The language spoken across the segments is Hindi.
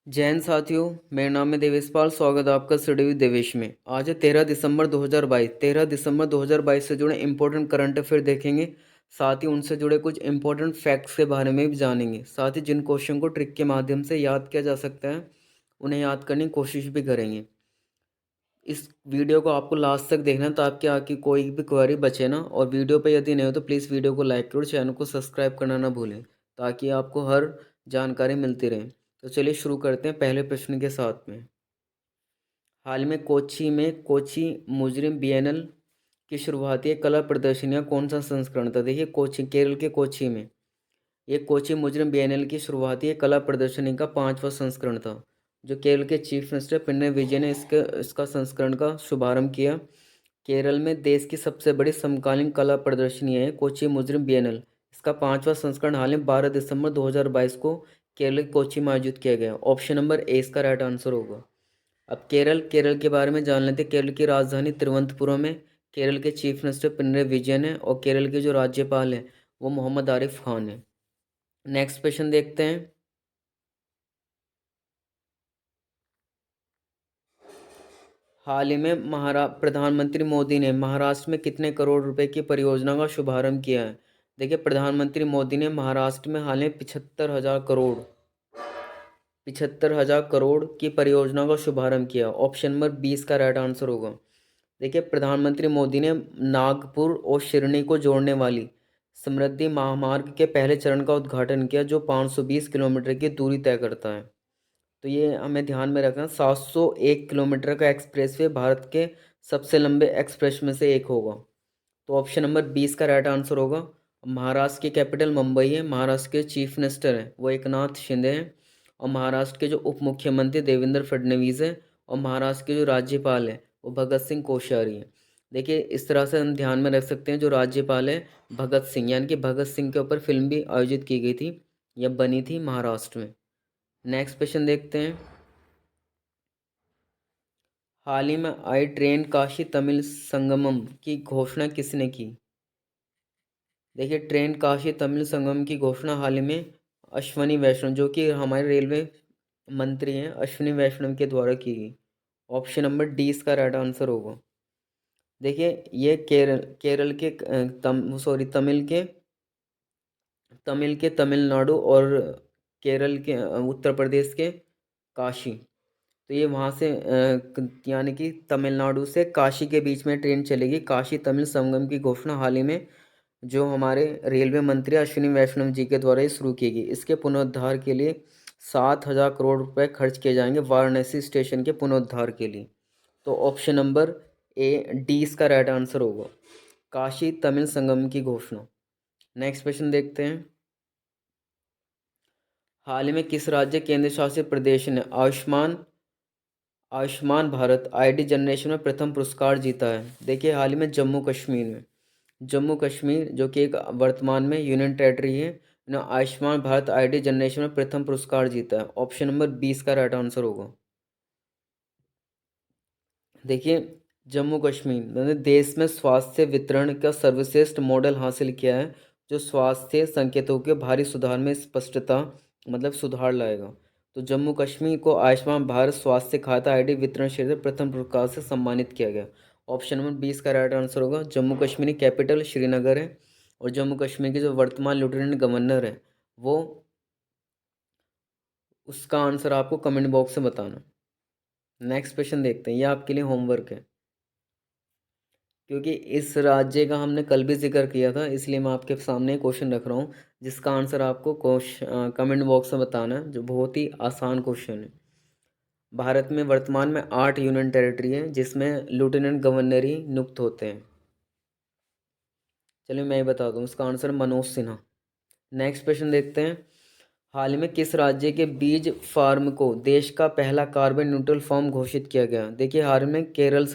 जय हिंद साथियों। मेरा नाम है देवेश पाल। स्वागत है आपका स्टडी विद देवेश में। आज है 13 दिसंबर 2022। 13 दिसंबर 2022 से जुड़े इंपॉर्टेंट करंट अफेयर देखेंगे। साथ ही उनसे जुड़े कुछ इंपॉर्टेंट फैक्ट्स के बारे में भी जानेंगे। साथ ही जिन क्वेश्चन को ट्रिक के माध्यम से याद किया जा सकता है उन्हें याद करने की कोशिश भी करेंगे। इस वीडियो को आपको लास्ट तक देखना है ताकि आपकी कोई भी क्वेरी बचे ना। और वीडियो पे यदि नहीं हो तो प्लीज़ वीडियो को लाइक करो, चैनल को सब्सक्राइब करना ना भूलें ताकि आपको हर जानकारी मिलती रहे। तो चलिए शुरू करते हैं पहले प्रश्न के साथ में। हाल में कोच्चि में कोच्चि मुजरिम बिएनल की शुरुआती कला प्रदर्शनी का कौन सा संस्करण था? देखिए, कोच्चि, केरल के कोच्चि में ये कोच्चि मुजरिम बिएनल की शुरुआती कला प्रदर्शनी का 5वां संस्करण था। जो केरल के चीफ मिनिस्टर पिनराई विजयन ने इसका संस्करण का शुभारंभ किया। केरल में देश की सबसे बड़ी समकालीन कला प्रदर्शनी है कोच्चि मुजरिम बिएनल। इसका 5वां संस्करण हाल में 12 दिसंबर 2022 को केरल के कोच्चि में आयोजित किया गया। ऑप्शन नंबर ए इसका राइट आंसर होगा। अब केरल के बारे में जान लेते हैं। केरल की राजधानी तिरुवनंतपुरम में केरल के चीफ मिनिस्टर पिनराई विजयन है और केरल के जो राज्यपाल हैं वो मोहम्मद आरिफ खान है। नेक्स्ट क्वेश्चन देखते हैं। हाल ही में प्रधानमंत्री मोदी ने महाराष्ट्र में कितने करोड़ रुपए की परियोजना का शुभारंभ किया है? देखिए, प्रधानमंत्री मोदी ने महाराष्ट्र में हाल में 75,000 करोड़ की परियोजना का शुभारंभ किया। ऑप्शन नंबर 20 का राइट आंसर होगा। देखिए, प्रधानमंत्री मोदी ने नागपुर और शिरनी को जोड़ने वाली समृद्धि महामार्ग के पहले चरण का उद्घाटन किया जो 520 किलोमीटर की दूरी तय करता है। तो ये हमें ध्यान में रखना। 701 किलोमीटर का एक्सप्रेसवे भारत के सबसे लंबे एक्सप्रेस में से एक होगा। तो ऑप्शन नंबर 20 का राइट आंसर होगा। महाराष्ट्र की कैपिटल मुंबई है। महाराष्ट्र के चीफ मिनिस्टर हैं वो एकनाथ शिंदे हैं। और महाराष्ट्र के जो उप मुख्यमंत्री देवेंद्र फडणवीस हैं। और महाराष्ट्र के जो राज्यपाल हैं वो भगत सिंह कोश्यारी हैं। देखिए, इस तरह से हम ध्यान में रख सकते हैं। जो राज्यपाल है भगत सिंह, यानी कि भगत सिंह के ऊपर फिल्म भी आयोजित की गई थी या बनी थी महाराष्ट्र में। नेक्स्ट क्वेश्चन देखते हैं। हाल ही में आई ट्रेन काशी तमिल संगमम की घोषणा किसने की? देखिए, ट्रेन काशी तमिल संगमम की घोषणा हाल ही में अश्वनी वैष्णव, जो कि हमारे रेलवे मंत्री हैं, अश्विनी वैष्णव के द्वारा की गई। ऑप्शन नंबर डी इसका राइट आंसर होगा। देखिए, ये केरल के तमिल के तमिलनाडु और केरल के उत्तर प्रदेश के काशी। तो ये वहाँ से यानी कि तमिलनाडु से काशी के बीच में ट्रेन चलेगी। काशी तमिल संगम की घोषणा हाल ही में जो हमारे रेलवे मंत्री अश्विनी वैष्णव जी के द्वारा ही शुरू की गई। इसके पुनरुद्धार के लिए 7,000 करोड़ रुपए खर्च किए जाएंगे वाराणसी स्टेशन के पुनरुद्धार के लिए। तो ऑप्शन नंबर ए डी इसका राइट आंसर होगा, काशी तमिल संगम की घोषणा। नेक्स्ट क्वेश्चन देखते हैं। हाल ही में किस राज्य केंद्र शासित प्रदेश ने आयुष्मान भारत आईडी जनरेशन में प्रथम पुरस्कार जीता है? देखिए, हाल ही में जम्मू कश्मीर जो कि एक वर्तमान में यूनियन टेरेटरी है ने आयुष्मान भारत आईडी जनरेशन में प्रथम पुरस्कार जीता है। ऑप्शन नंबर 20 का राइट आंसर होगा। देखिए, जम्मू कश्मीर ने देश में स्वास्थ्य वितरण का सर्वश्रेष्ठ मॉडल हासिल किया है जो स्वास्थ्य संकेतों के भारी सुधार में स्पष्टता सुधार लाएगा। तो जम्मू कश्मीर को आयुष्मान भारत स्वास्थ्य खाता आईडी वितरण क्षेत्र प्रथम पुरस्कार से सम्मानित किया गया। ऑप्शन नंबर 20 का राइट आंसर होगा। जम्मू कश्मीर की कैपिटल श्रीनगर है और जम्मू कश्मीर के जो वर्तमान लेफ्टिनेंट गवर्नर है वो, उसका आंसर आपको कमेंट बॉक्स में बताना। नेक्स्ट क्वेश्चन देखते हैं, ये आपके लिए होमवर्क है क्योंकि इस राज्य का हमने कल भी जिक्र किया था, इसलिए मैं आपके सामने क्वेश्चन रख रहा हूँ जिसका आंसर आपको कमेंट बॉक्स में बताना है, जो बहुत ही आसान क्वेश्चन है। भारत में वर्तमान में 8 यूनियन टेरिटरी है जिसमें लेफ्टिनेंट गवर्नर ही नियुक्त होते हैं। चलिए मैं ये बता दूँ, इसका answer Manoj Sinha. Next question देखते हैं। हाल ही में किस राज्य के बीज फार्म को देश का पहला कार्बन न्यूट्रल फार्म घोषित किया गया? देखिए, हाल में केरल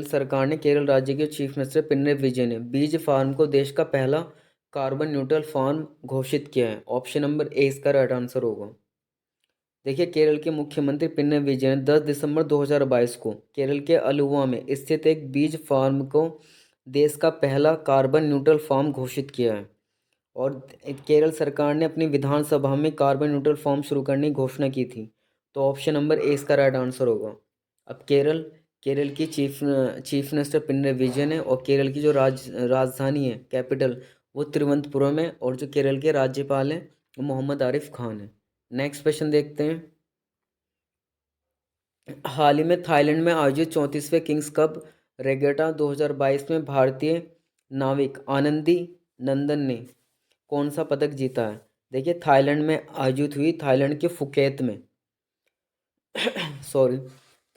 सरकार ने, केरल राज्य के चीफ मिनिस्टर पिनराई विजयन ने बीज फार्म को देश का पहला कार्बन न्यूट्रल फार्म घोषित किया है। ऑप्शन नंबर ए इसका राइट आंसर होगा। देखिए, केरल के मुख्यमंत्री पिनराई विजयन ने 10 दिसंबर 2022 को केरल के अलुवा में स्थित एक बीज फार्म को देश का पहला कार्बन न्यूट्रल फार्म घोषित किया है। और केरल सरकार ने अपनी विधानसभा में कार्बन न्यूट्रल फॉर्म शुरू करने की घोषणा की थी। तो ऑप्शन नंबर ए इसका राइट आंसर होगा। अब केरल केरल की चीफ मिनिस्टर पिनराई विजयन है, और केरल की जो राजधानी है, कैपिटल, वो तिरुवनंतपुरम है, और जो केरल के राज्यपाल हैं वो मोहम्मद आरिफ खान है। नेक्स्ट क्वेश्चन देखते हैं। हाल ही में थाईलैंड में आयोजित 34वें किंग्स कप रेगेटा 2022 में भारतीय नाविक आनंदी नंदन ने कौन सा पदक जीता है? देखिए, थाईलैंड में आयोजित हुई, थाईलैंड के फुकेत में सॉरी,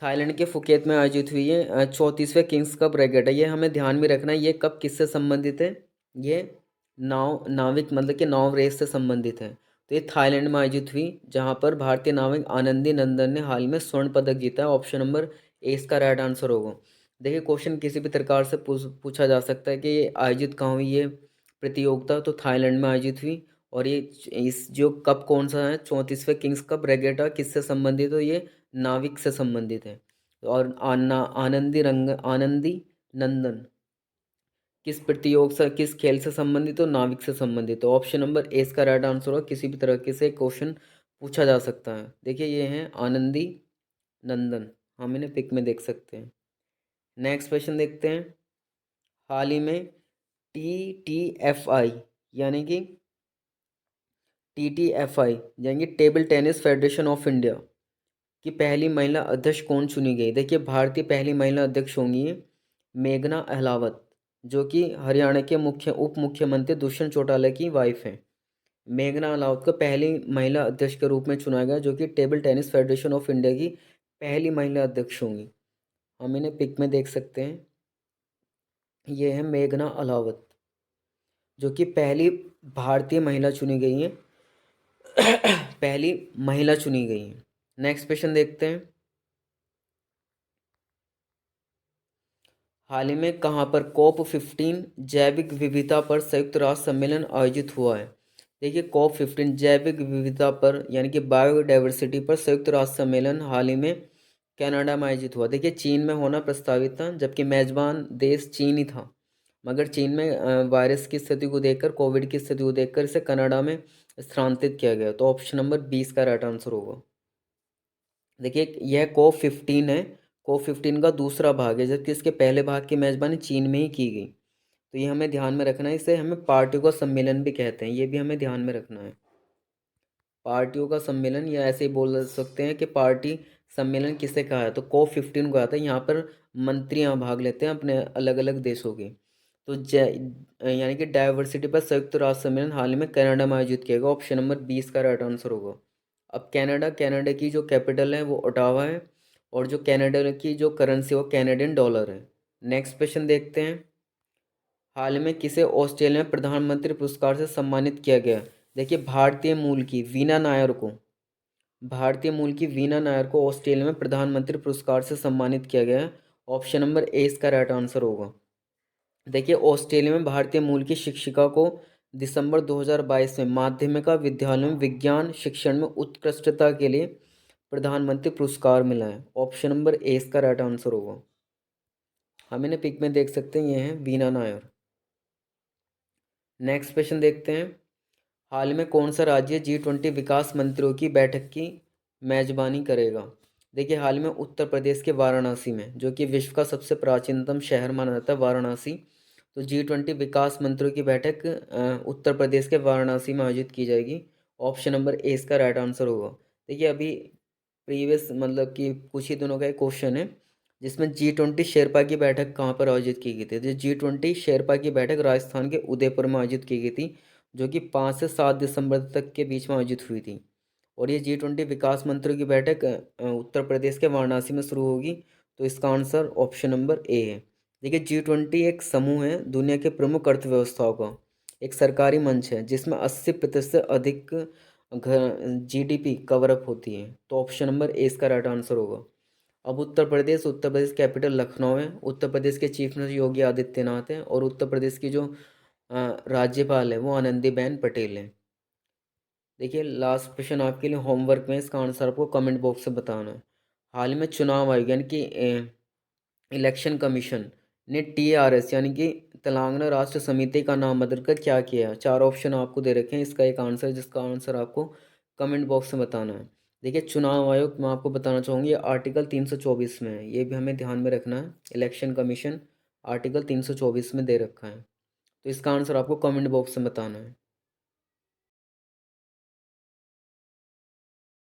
थाईलैंड के फुकेत में आयोजित हुई है 34वें किंग्स कप रेगेटा। ये हमें ध्यान में रखना है, ये कप किससे संबंधित है? ये नाविक मतलब कि नाव रेस से संबंधित है। तो ये थाईलैंड में आयोजित हुई, जहाँ पर भारतीय नाविक आनंदी नंदन ने हाल में स्वर्ण पदक जीता है। ऑप्शन नंबर ए इसका राइट आंसर होगा। देखिए, क्वेश्चन किसी भी प्रकार से पूछा जा सकता है कि ये आयोजित कहाँ हुई ये प्रतियोगिता, तो थाईलैंड में आयोजित हुई। और ये इस जो कप कौन सा है, 34वें किंग्स कप रेगेटा, किससे संबंधित है? तो ये नाविक से संबंधित है। और आनंदी नंदन किस प्रतियोगिता, किस खेल से संबंधित हो? नाविक से संबंधित हो। ऑप्शन नंबर ए इसका राइट आंसर होगा। किसी भी तरह के से क्वेश्चन पूछा जा सकता है। देखिए, ये हैं आनंदी नंदन, हम इन्हें पिक में देख सकते हैं। नेक्स्ट क्वेश्चन देखते हैं। हाल ही में TTFI यानी कि table tennis federation of India की पहली महिला अध्यक्ष कौन चुनी गई? देखिए, भारतीय पहली महिला अध्यक्ष होंगी मेघना अहलावत, जो कि हरियाणा के उप मुख्यमंत्री दुष्यंत चौटाला की वाइफ हैं। मेघना अहलावत को पहली महिला अध्यक्ष के रूप में चुना गया, जो कि table tennis federation of India की पहली महिला अध्यक्ष होंगी। हम इन्हें पिक में देख सकते हैं। ये है मेघना अहलावत, जो कि पहली भारतीय महिला चुनी गई हैं पहली महिला चुनी गई हैं। नेक्स्ट क्वेश्चन देखते हैं। हाल ही में कहाँ पर COP15 जैविक विविधता पर संयुक्त राष्ट्र सम्मेलन आयोजित हुआ है? देखिए, COP15 जैविक विविधता पर यानी कि बायोडाइवर्सिटी पर संयुक्त राष्ट्र सम्मेलन हाल ही में कनाडा में आयोजित हुआ। देखिए, चीन में होना प्रस्तावित था, जबकि मेजबान देश चीन ही था, मगर चीन में वायरस की स्थिति को देखकर, कोविड की स्थिति को देखकर इसे कनाडा में स्थानांतरित किया गया। तो ऑप्शन नंबर 20 का राइट आंसर होगा। देखिए, यह COP15 है, COP15 का दूसरा भाग है, जबकि इसके पहले भाग की मेजबानी चीन में ही की गई। तो ये हमें ध्यान में रखना है। इसे हमें पार्टियों का सम्मेलन भी कहते हैं, ये भी हमें ध्यान में रखना है। पार्टियों का सम्मेलन, या ऐसे ही बोल सकते हैं कि पार्टी सम्मेलन किसे कहा है, तो COP15 को आता है। यहाँ पर मंत्री यहाँ भाग लेते हैं अपने अलग अलग देशों के। तो यानी कि डाइवर्सिटी पर संयुक्त राष्ट्र सम्मेलन हाल ही में कनाडा में आयोजित किया गया। ऑप्शन नंबर 20 का राइट आंसर होगा। अब कनाडा की जो कैपिटल है वो ओटावा है, और जो कनाडा की जो करेंसी वो कैनेडियन डॉलर है। नेक्स्ट क्वेश्चन देखते हैं। हाल में किसे ऑस्ट्रेलिया में प्रधानमंत्री पुरस्कार से सम्मानित किया गया? देखिए, भारतीय मूल की वीना नायर को ऑस्ट्रेलिया में प्रधानमंत्री पुरस्कार से सम्मानित किया गया है। ऑप्शन नंबर ए इसका राइट आंसर होगा। देखिए, ऑस्ट्रेलिया में भारतीय मूल की शिक्षिका को दिसंबर 2022 में माध्यमिक विद्यालयों में विज्ञान शिक्षण में उत्कृष्टता के लिए प्रधानमंत्री पुरस्कार मिला है। ऑप्शन नंबर ए इसका राइट आंसर होगा। हम इन्हें पिक में देख सकते हैं, ये हैं वीना नायर। नेक्स्ट क्वेश्चन देखते हैं। हाल में कौन सा राज्य G20 विकास मंत्रियों की बैठक की मेजबानी करेगा? देखिए, हाल में उत्तर प्रदेश के वाराणसी में, जो कि विश्व का सबसे प्राचीनतम शहर माना जाता है वाराणसी, तो G20 विकास मंत्रियों की बैठक उत्तर प्रदेश के वाराणसी में आयोजित की जाएगी। ऑप्शन नंबर ए इसका राइट आंसर होगा। देखिए, अभी प्रीवियस मतलब कि कुछ ही दिनों का एक क्वेश्चन है, जिसमें G20 शेरपा की बैठक कहाँ पर आयोजित की गई थी? तो G20 शेरपा की बैठक राजस्थान के उदयपुर में आयोजित की गई थी, जो कि 5 से 7 दिसंबर तक के बीच में आयोजित हुई थी। और ये G20 विकास मंत्रियों की बैठक उत्तर प्रदेश के वाराणसी में शुरू होगी। तो इसका आंसर ऑप्शन नंबर ए है। देखिए, G20 एक समूह है दुनिया के प्रमुख अर्थव्यवस्थाओं का, एक सरकारी मंच है, जिसमें 80% से अधिक GDP कवरअप होती है। तो ऑप्शन नंबर ए इसका राइट आंसर होगा। अब उत्तर प्रदेश कैपिटल लखनऊ है, उत्तर प्रदेश के चीफ मिनिस्टर योगी आदित्यनाथ हैं, और उत्तर प्रदेश की जो राज्यपाल है वो आनंदीबेन पटेल हैं। देखिए, लास्ट क्वेश्चन आपके लिए होमवर्क में, इसका आंसर आपको कमेंट बॉक्स से बताना है। हाल ही में चुनाव आयोग यानी कि इलेक्शन कमीशन ने TRS यानी कि तेलंगाना राष्ट्र समिति का नाम बदलकर क्या किया? चार ऑप्शन आपको दे रखे हैं, इसका एक आंसर, जिसका आंसर आपको कमेंट बॉक्स में बताना है। देखिए, चुनाव आयोग मैं आपको बताना चाहूँगी आर्टिकल 324 में है, ये भी हमें ध्यान में रखना है। इलेक्शन कमीशन आर्टिकल 324 में दे रखा है, तो इसका आंसर आपको कमेंट बॉक्स में बताना है।